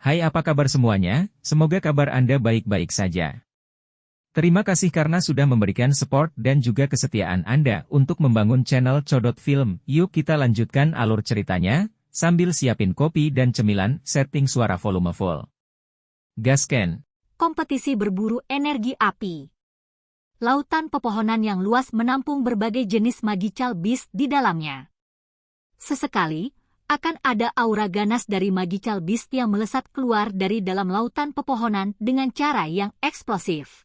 Hai, apa kabar semuanya? Semoga kabar Anda baik-baik saja. Terima kasih karena sudah memberikan support dan juga kesetiaan Anda untuk membangun channel Codot Film. Yuk kita lanjutkan alur ceritanya, sambil siapin kopi dan cemilan, setting suara volume full. Gasken. Kompetisi berburu energi api. Lautan pepohonan yang luas menampung berbagai jenis magical beast di dalamnya. Sesekali, akan ada aura ganas dari magical beast yang melesat keluar dari dalam lautan pepohonan dengan cara yang eksplosif.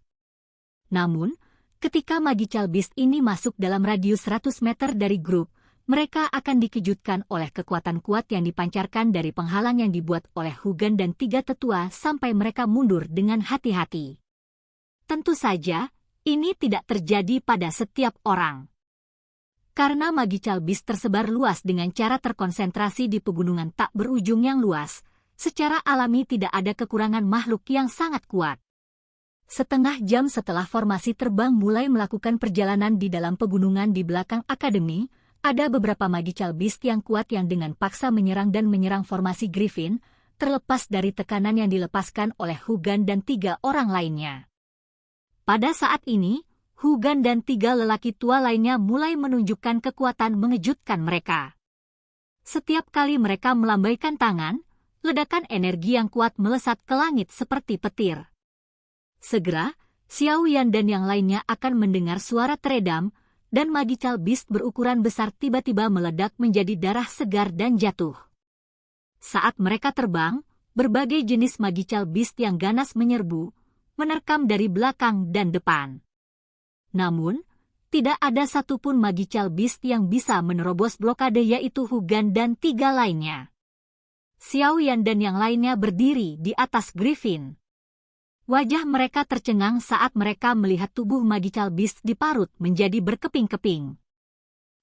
Namun, ketika magical beast ini masuk dalam radius 100 meter dari grup, mereka akan dikejutkan oleh kekuatan kuat yang dipancarkan dari penghalang yang dibuat oleh Hughan dan 3 tetua sampai mereka mundur dengan hati-hati. Tentu saja, ini tidak terjadi pada setiap orang. Karena magical beast tersebar luas dengan cara terkonsentrasi di pegunungan tak berujung yang luas, secara alami tidak ada kekurangan makhluk yang sangat kuat. Setengah jam setelah formasi terbang mulai melakukan perjalanan di dalam pegunungan di belakang akademi, ada beberapa magical beast yang kuat yang dengan paksa menyerang dan menyerang formasi Griffin, terlepas dari tekanan yang dilepaskan oleh Hughan dan 3 orang lainnya. Pada saat ini, Hughan dan 3 lelaki tua lainnya mulai menunjukkan kekuatan mengejutkan mereka. Setiap kali mereka melambaikan tangan, ledakan energi yang kuat melesat ke langit seperti petir. Segera, Xiao Yan dan yang lainnya akan mendengar suara teredam, dan magical beast berukuran besar tiba-tiba meledak menjadi darah segar dan jatuh. Saat mereka terbang, berbagai jenis magical beast yang ganas menyerbu, menerkam dari belakang dan depan. Namun, tidak ada satupun magical beast yang bisa menerobos blokade yaitu Hughan dan 3 lainnya. Xiao Yan dan yang lainnya berdiri di atas Griffin. Wajah mereka tercengang saat mereka melihat tubuh magical beast diparut menjadi berkeping-keping.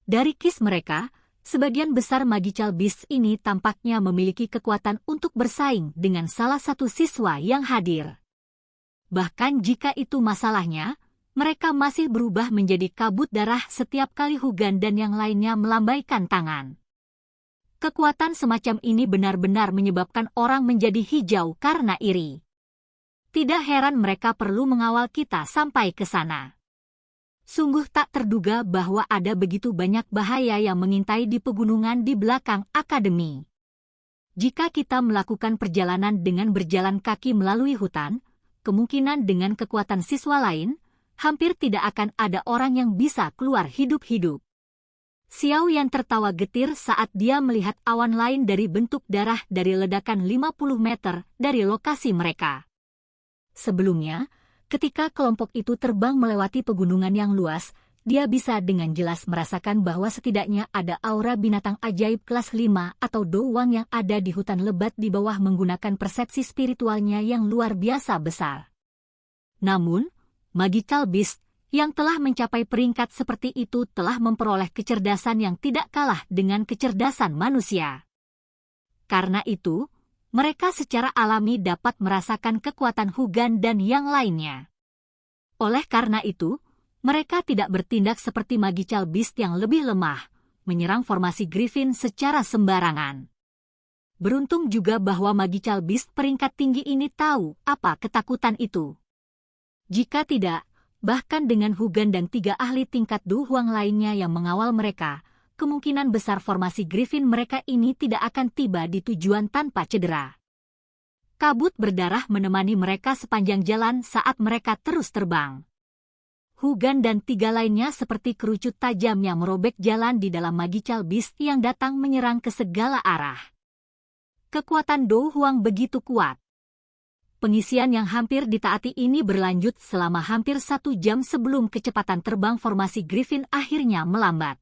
Dari kis mereka, sebagian besar magical beast ini tampaknya memiliki kekuatan untuk bersaing dengan salah satu siswa yang hadir. Bahkan jika itu masalahnya, mereka masih berubah menjadi kabut darah setiap kali Hughan dan yang lainnya melambaikan tangan. Kekuatan semacam ini benar-benar menyebabkan orang menjadi hijau karena iri. Tidak heran mereka perlu mengawal kita sampai ke sana. Sungguh tak terduga bahwa ada begitu banyak bahaya yang mengintai di pegunungan di belakang akademi. Jika kita melakukan perjalanan dengan berjalan kaki melalui hutan, kemungkinan dengan kekuatan siswa lain, hampir tidak akan ada orang yang bisa keluar hidup-hidup. Xiao Yan tertawa getir saat dia melihat awan lain dari bentuk darah dari ledakan 50 meter dari lokasi mereka. Sebelumnya, ketika kelompok itu terbang melewati pegunungan yang luas, dia bisa dengan jelas merasakan bahwa setidaknya ada aura binatang ajaib kelas 5 atau doang yang ada di hutan lebat di bawah menggunakan persepsi spiritualnya yang luar biasa besar. Namun, magical beast yang telah mencapai peringkat seperti itu telah memperoleh kecerdasan yang tidak kalah dengan kecerdasan manusia. Karena itu, mereka secara alami dapat merasakan kekuatan Hughan dan yang lainnya. Oleh karena itu, mereka tidak bertindak seperti magical beast yang lebih lemah, menyerang formasi Griffin secara sembarangan. Beruntung juga bahwa magical beast peringkat tinggi ini tahu apa ketakutan itu. Jika tidak, bahkan dengan Hughan dan 3 ahli tingkat Du Huang lainnya yang mengawal mereka, kemungkinan besar formasi Griffin mereka ini tidak akan tiba di tujuan tanpa cedera. Kabut berdarah menemani mereka sepanjang jalan saat mereka terus terbang. Hughan dan 3 lainnya seperti kerucut tajam yang merobek jalan di dalam magical beast yang datang menyerang ke segala arah. Kekuatan Du Huang begitu kuat. Pengisian yang hampir ditaati ini berlanjut selama hampir 1 jam sebelum kecepatan terbang formasi Griffin akhirnya melambat.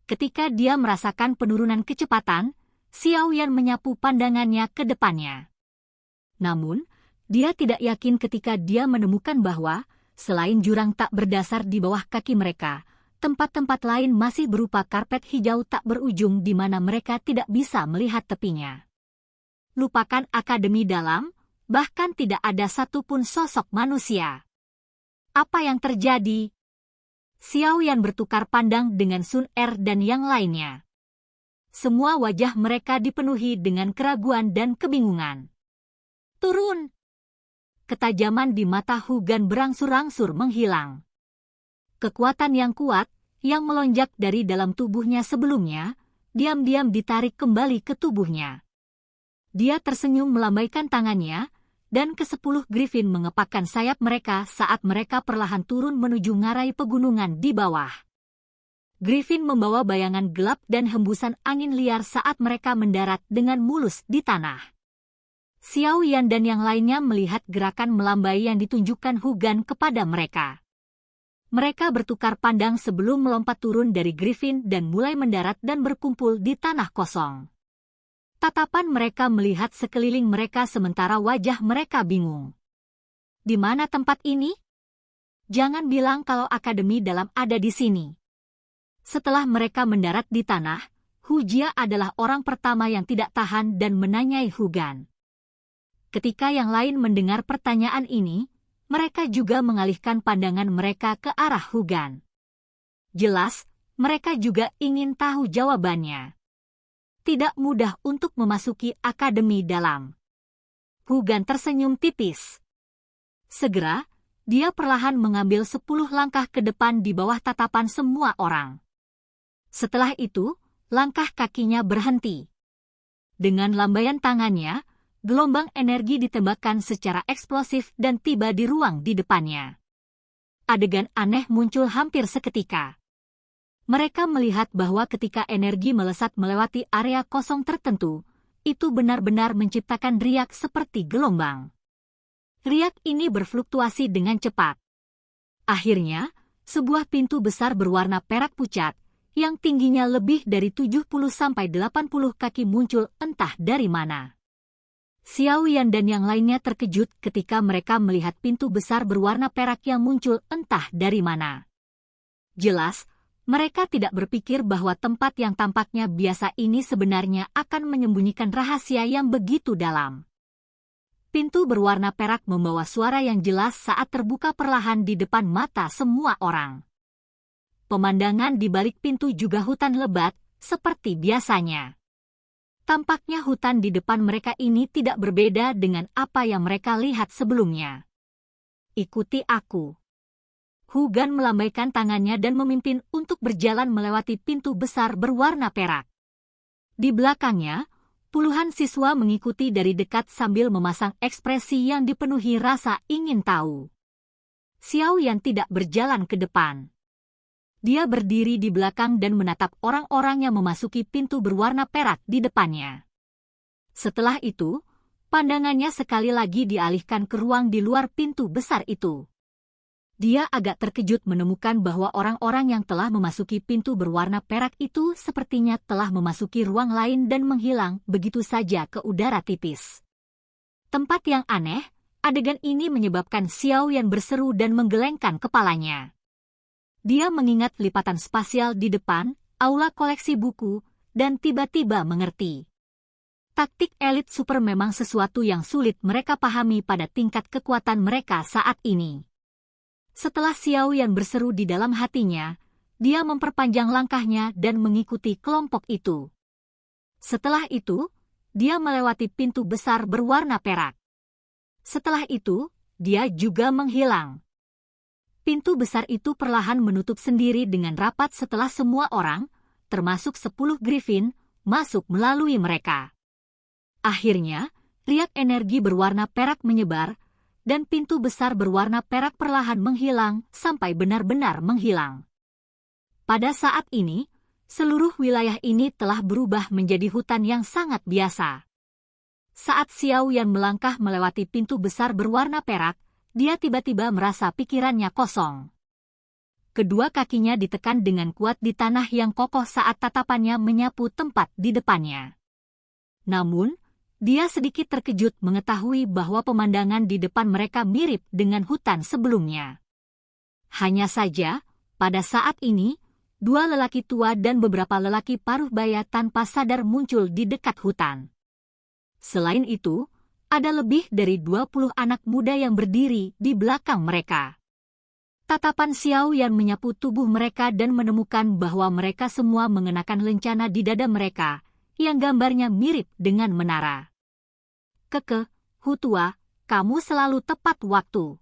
Ketika dia merasakan penurunan kecepatan, Xiao Yan menyapu pandangannya ke depannya. Namun, dia tidak yakin ketika dia menemukan bahwa, selain jurang tak berdasar di bawah kaki mereka, tempat-tempat lain masih berupa karpet hijau tak berujung di mana mereka tidak bisa melihat tepinya. Lupakan akademi dalam, bahkan tidak ada satupun sosok manusia. Apa yang terjadi? Xiao Yan bertukar pandang dengan Sun Er dan yang lainnya. Semua wajah mereka dipenuhi dengan keraguan dan kebingungan. Turun! Ketajaman di mata Hugan berangsur-angsur menghilang. Kekuatan yang kuat, yang melonjak dari dalam tubuhnya sebelumnya, diam-diam ditarik kembali ke tubuhnya. Dia tersenyum melambaikan tangannya, dan ke-10 Griffin mengepakkan sayap mereka saat mereka perlahan turun menuju ngarai pegunungan di bawah. Griffin membawa bayangan gelap dan hembusan angin liar saat mereka mendarat dengan mulus di tanah. Xiao Yan dan yang lainnya melihat gerakan melambai yang ditunjukkan Hugan kepada mereka. Mereka bertukar pandang sebelum melompat turun dari Griffin dan mulai mendarat dan berkumpul di tanah kosong. Tatapan mereka melihat sekeliling mereka sementara wajah mereka bingung. Di mana tempat ini? Jangan bilang kalau Akademi Dalam ada di sini. Setelah mereka mendarat di tanah, Hu Jia adalah orang pertama yang tidak tahan dan menanyai Hugan. Ketika yang lain mendengar pertanyaan ini, mereka juga mengalihkan pandangan mereka ke arah Hugan. Jelas, mereka juga ingin tahu jawabannya. Tidak mudah untuk memasuki Akademi Dalam. Hugan tersenyum tipis. Segera, dia perlahan mengambil 10 langkah ke depan di bawah tatapan semua orang. Setelah itu, langkah kakinya berhenti. Dengan lambaian tangannya, gelombang energi ditembakkan secara eksplosif dan tiba di ruang di depannya. Adegan aneh muncul hampir seketika. Mereka melihat bahwa ketika energi melesat melewati area kosong tertentu, itu benar-benar menciptakan riak seperti gelombang. Riak ini berfluktuasi dengan cepat. Akhirnya, sebuah pintu besar berwarna perak pucat, yang tingginya lebih dari 70-80 kaki muncul entah dari mana. Xiao Yan dan yang lainnya terkejut ketika mereka melihat pintu besar berwarna perak yang muncul entah dari mana. Jelas, mereka tidak berpikir bahwa tempat yang tampaknya biasa ini sebenarnya akan menyembunyikan rahasia yang begitu dalam. Pintu berwarna perak membawa suara yang jelas saat terbuka perlahan di depan mata semua orang. Pemandangan di balik pintu juga hutan lebat, seperti biasanya. Tampaknya hutan di depan mereka ini tidak berbeda dengan apa yang mereka lihat sebelumnya. Ikuti aku. Hugan melambaikan tangannya dan memimpin untuk berjalan melewati pintu besar berwarna perak. Di belakangnya, puluhan siswa mengikuti dari dekat sambil memasang ekspresi yang dipenuhi rasa ingin tahu. Xiao Yan tidak berjalan ke depan. Dia berdiri di belakang dan menatap orang-orang yang memasuki pintu berwarna perak di depannya. Setelah itu, pandangannya sekali lagi dialihkan ke ruang di luar pintu besar itu. Dia agak terkejut menemukan bahwa orang-orang yang telah memasuki pintu berwarna perak itu sepertinya telah memasuki ruang lain dan menghilang begitu saja ke udara tipis. Tempat yang aneh, adegan ini menyebabkan Xiao Yan berseru dan menggelengkan kepalanya. Dia mengingat lipatan spasial di depan, aula koleksi buku, dan tiba-tiba mengerti. Taktik elit super memang sesuatu yang sulit mereka pahami pada tingkat kekuatan mereka saat ini. Setelah Xiao Yan berseru di dalam hatinya, dia memperpanjang langkahnya dan mengikuti kelompok itu. Setelah itu, dia melewati pintu besar berwarna perak. Setelah itu, dia juga menghilang. Pintu besar itu perlahan menutup sendiri dengan rapat setelah semua orang, termasuk 10 Griffin, masuk melalui mereka. Akhirnya, riak energi berwarna perak menyebar, dan pintu besar berwarna perak perlahan menghilang sampai benar-benar menghilang. Pada saat ini, seluruh wilayah ini telah berubah menjadi hutan yang sangat biasa. Saat Xiao Yan melangkah melewati pintu besar berwarna perak, dia tiba-tiba merasa pikirannya kosong. Kedua kakinya ditekan dengan kuat di tanah yang kokoh saat tatapannya menyapu tempat di depannya. Namun, dia sedikit terkejut mengetahui bahwa pemandangan di depan mereka mirip dengan hutan sebelumnya. Hanya saja, pada saat ini, dua lelaki tua dan beberapa lelaki paruh baya tanpa sadar muncul di dekat hutan. Selain itu, ada lebih dari 20 anak muda yang berdiri di belakang mereka. Tatapan Xiao Yan menyapu tubuh mereka dan menemukan bahwa mereka semua mengenakan lencana di dada mereka, yang gambarnya mirip dengan menara. Hutua, kamu selalu tepat waktu.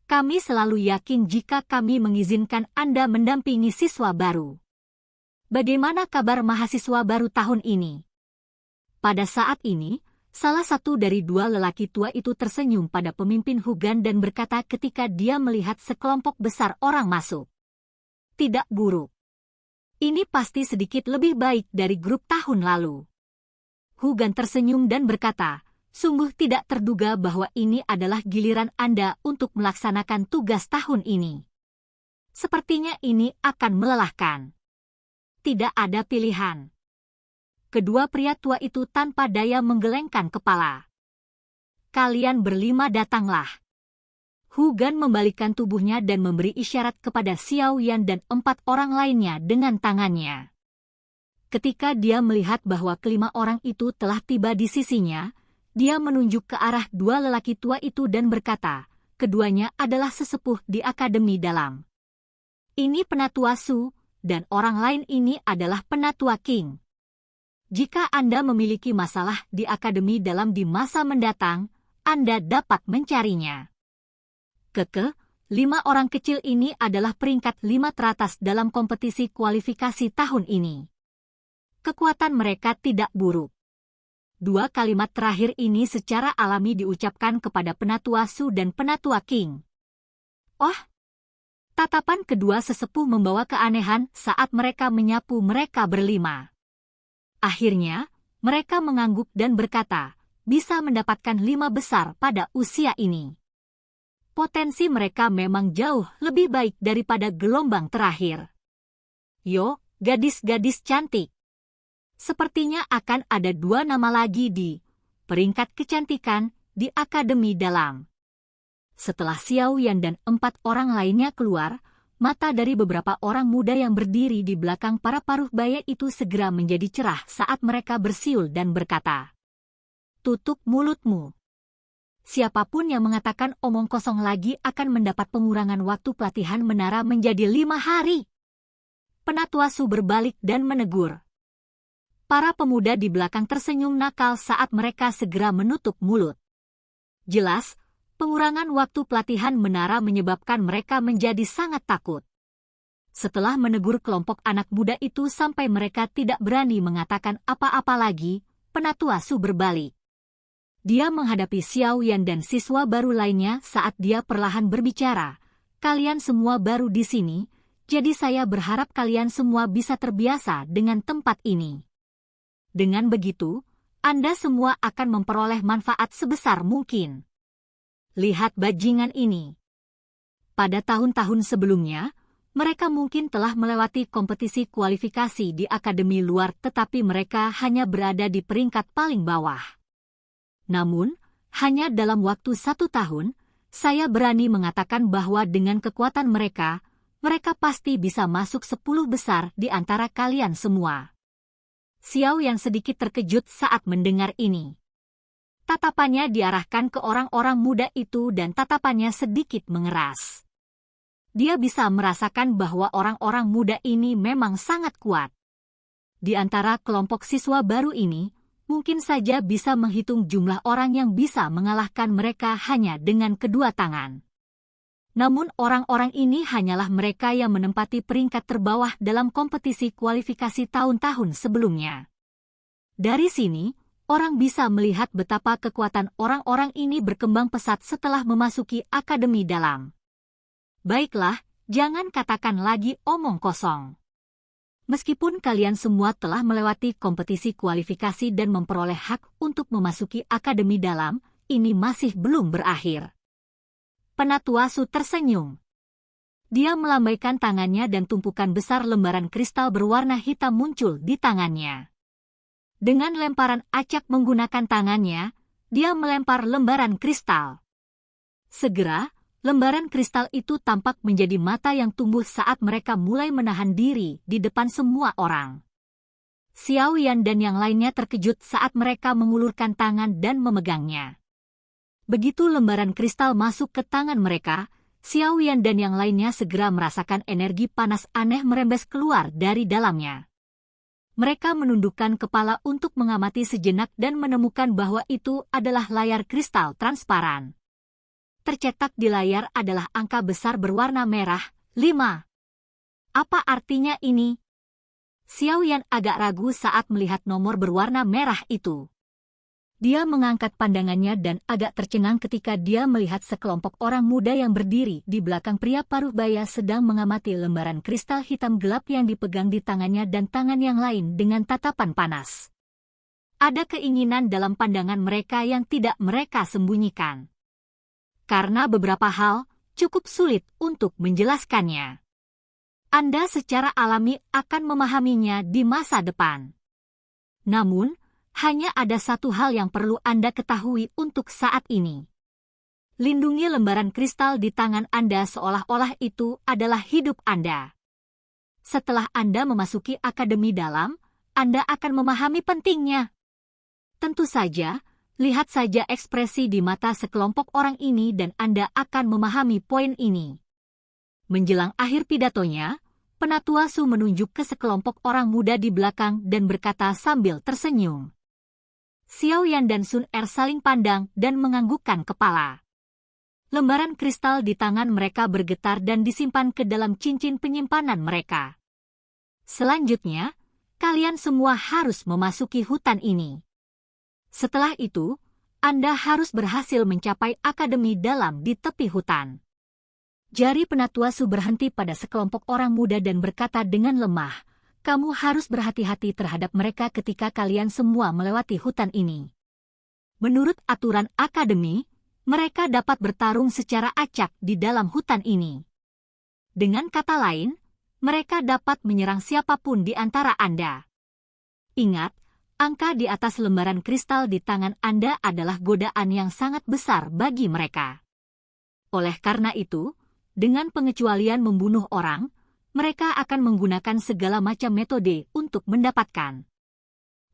Kami selalu yakin jika kami mengizinkan Anda mendampingi siswa baru. Bagaimana kabar mahasiswa baru tahun ini? Pada saat ini, salah satu dari dua lelaki tua itu tersenyum pada pemimpin Hugan dan berkata ketika dia melihat sekelompok besar orang masuk. Tidak buruk. Ini pasti sedikit lebih baik dari grup tahun lalu. Hugan tersenyum dan berkata, sungguh tidak terduga bahwa ini adalah giliran Anda untuk melaksanakan tugas tahun ini. Sepertinya ini akan melelahkan. Tidak ada pilihan. Kedua pria tua itu tanpa daya menggelengkan kepala. Kalian berlima datanglah. Hugan membalikkan tubuhnya dan memberi isyarat kepada Xiao Yan dan 4 orang lainnya dengan tangannya. Ketika dia melihat bahwa kelima orang itu telah tiba di sisinya, dia menunjuk ke arah dua lelaki tua itu dan berkata, keduanya adalah sesepuh di Akademi Dalam. Ini Penatua Su, dan orang lain ini adalah Penatua King. Jika Anda memiliki masalah di Akademi Dalam di masa mendatang, Anda dapat mencarinya. 5 orang kecil ini adalah peringkat 5 teratas dalam kompetisi kualifikasi tahun ini. Kekuatan mereka tidak buruk. 2 kalimat terakhir ini secara alami diucapkan kepada Penatua Su dan Penatua King. Oh! Tatapan kedua sesepuh membawa keanehan saat mereka menyapu mereka berlima. Akhirnya, mereka mengangguk dan berkata, bisa mendapatkan 5 besar pada usia ini. Potensi mereka memang jauh lebih baik daripada gelombang terakhir. Yo, gadis-gadis cantik. Sepertinya akan ada 2 nama lagi di peringkat kecantikan di Akademi Dalam. Setelah Xiao Yan dan 4 orang lainnya keluar, mata dari beberapa orang muda yang berdiri di belakang para paruh baya itu segera menjadi cerah saat mereka bersiul dan berkata, tutup mulutmu. Siapapun yang mengatakan omong kosong lagi akan mendapat pengurangan waktu pelatihan menara menjadi 5 hari. Penatua Su berbalik dan menegur. Para pemuda di belakang tersenyum nakal saat mereka segera menutup mulut. Jelas, pengurangan waktu pelatihan menara menyebabkan mereka menjadi sangat takut. Setelah menegur kelompok anak muda itu sampai mereka tidak berani mengatakan apa-apa lagi, Penatua Su berbalik. Dia menghadapi Xiao Yan dan siswa baru lainnya saat dia perlahan berbicara. Kalian semua baru di sini, jadi saya berharap kalian semua bisa terbiasa dengan tempat ini. Dengan begitu, Anda semua akan memperoleh manfaat sebesar mungkin. Lihat bajingan ini. Pada tahun-tahun sebelumnya, mereka mungkin telah melewati kompetisi kualifikasi di akademi luar tetapi mereka hanya berada di peringkat paling bawah. Namun, hanya dalam waktu 1 tahun, saya berani mengatakan bahwa dengan kekuatan mereka, mereka pasti bisa masuk 10 besar di antara kalian semua. Xiao yang sedikit terkejut saat mendengar ini. Tatapannya diarahkan ke orang-orang muda itu dan tatapannya sedikit mengeras. Dia bisa merasakan bahwa orang-orang muda ini memang sangat kuat. Di antara kelompok siswa baru ini, mungkin saja bisa menghitung jumlah orang yang bisa mengalahkan mereka hanya dengan kedua tangan. Namun orang-orang ini hanyalah mereka yang menempati peringkat terbawah dalam kompetisi kualifikasi tahun-tahun sebelumnya. Dari sini, orang bisa melihat betapa kekuatan orang-orang ini berkembang pesat setelah memasuki Akademi Dalam. Baiklah, jangan katakan lagi omong kosong. Meskipun kalian semua telah melewati kompetisi kualifikasi dan memperoleh hak untuk memasuki Akademi Dalam, ini masih belum berakhir. Penatua Su tersenyum. Dia melambaikan tangannya dan tumpukan besar lembaran kristal berwarna hitam muncul di tangannya. Dengan lemparan acak menggunakan tangannya, dia melempar lembaran kristal. Segera, lembaran kristal itu tampak menjadi mata yang tumbuh saat mereka mulai menahan diri di depan semua orang. Xiao Yan dan yang lainnya terkejut saat mereka mengulurkan tangan dan memegangnya. Begitu lembaran kristal masuk ke tangan mereka, Xiao Yan dan yang lainnya segera merasakan energi panas aneh merembes keluar dari dalamnya. mereka menundukkan kepala untuk mengamati sejenak dan menemukan bahwa itu adalah layar kristal transparan. Tercetak di layar adalah angka besar berwarna merah, 5. Apa artinya ini? Xiao Yan agak ragu saat melihat nomor berwarna merah itu. Dia mengangkat pandangannya dan agak tercengang ketika dia melihat sekelompok orang muda yang berdiri di belakang pria paruh baya sedang mengamati lembaran kristal hitam gelap yang dipegang di tangannya dan tangan yang lain dengan tatapan panas. Ada keinginan dalam pandangan mereka yang tidak mereka sembunyikan. Karena beberapa hal cukup sulit untuk menjelaskannya. Anda secara alami akan memahaminya di masa depan. Namun, hanya ada satu hal yang perlu Anda ketahui untuk saat ini. Lindungi lembaran kristal di tangan Anda seolah-olah itu adalah hidup Anda. Setelah Anda memasuki akademi dalam, Anda akan memahami pentingnya. Tentu saja, lihat saja ekspresi di mata sekelompok orang ini dan Anda akan memahami poin ini. Menjelang akhir pidatonya, Penatua Su menunjuk ke sekelompok orang muda di belakang dan berkata sambil tersenyum. Xiao Yan dan Sun Er saling pandang dan menganggukkan kepala. Lembaran kristal di tangan mereka bergetar dan disimpan ke dalam cincin penyimpanan mereka. Selanjutnya, kalian semua harus memasuki hutan ini. Setelah itu, Anda harus berhasil mencapai akademi dalam di tepi hutan. Jari Penatua Su berhenti pada sekelompok orang muda dan berkata dengan lemah, kamu harus berhati-hati terhadap mereka ketika kalian semua melewati hutan ini. Menurut aturan akademi, mereka dapat bertarung secara acak di dalam hutan ini. Dengan kata lain, mereka dapat menyerang siapapun di antara Anda. Ingat, angka di atas lembaran kristal di tangan Anda adalah godaan yang sangat besar bagi mereka. Oleh karena itu, dengan pengecualian membunuh orang, mereka akan menggunakan segala macam metode untuk mendapatkan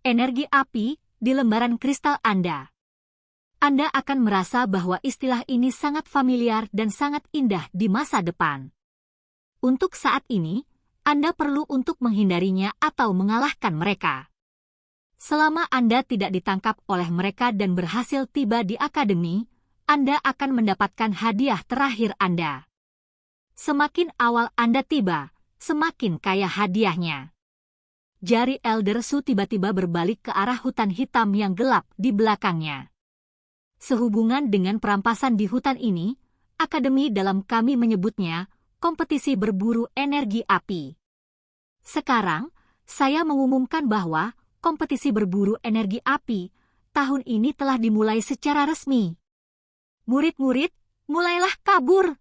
energi api di lembaran kristal Anda. Anda akan merasa bahwa istilah ini sangat familiar dan sangat indah di masa depan. Untuk saat ini, Anda perlu untuk menghindarinya atau mengalahkan mereka. Selama Anda tidak ditangkap oleh mereka dan berhasil tiba di akademi, Anda akan mendapatkan hadiah terakhir Anda. Semakin awal Anda tiba, semakin kaya hadiahnya. Jari Elder Su tiba-tiba berbalik ke arah hutan hitam yang gelap di belakangnya. Sehubungan dengan perampasan di hutan ini, akademi dalam kami menyebutnya kompetisi berburu energi api. Sekarang, saya mengumumkan bahwa kompetisi berburu energi api tahun ini telah dimulai secara resmi. Murid-murid, mulailah kabur.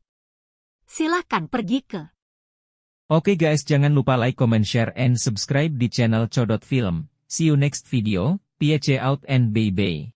Silakan pergi ke. Oke guys, jangan lupa like, comment, share, and subscribe di channel Codot Film. See you next video, peace out and bye-bye.